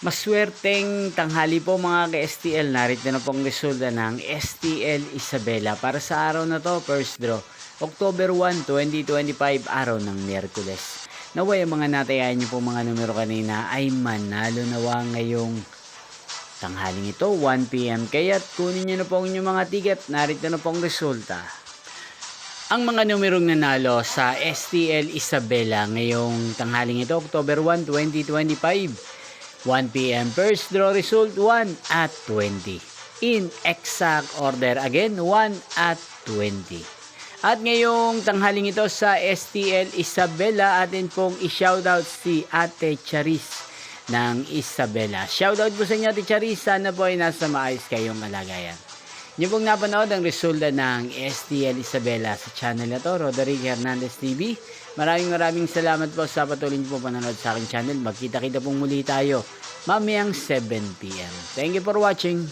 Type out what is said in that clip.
Maswerteng tanghali po mga ka-STL. Narito na pong resulta ng STL Isabela para sa araw na to, first draw, October 1, 2025, araw ng Miyerkules. Naway ang mga natayahan niyo po mga numero kanina ay manalo nawa ngayong tanghaling ito, 1 PM. Kaya't kunin niyo na po ang inyong mga ticket. Narito na pong resulta. Ang mga numerong nanalo sa STL Isabela ngayong tanghaling ito, October 1, 2025. 1 PM, first draw result 1 at 20. In exact order again, 1 at 20. At ngayong tanghaling ito sa STL Isabela, atin pong i-shoutout si Ate Charis ng Isabela. Shoutout po sa inyo Ate Charis, sana po ay nasa maayos kayong kalagayan. Niyo pong napanood ang resulta ng STL Isabela sa channel na to, Roderick Hernandez TV. Maraming salamat po sa patuloy niyo po panonood sa aking channel. Magkita-kita pong muli tayo mamayang 7 PM. Thank you for watching.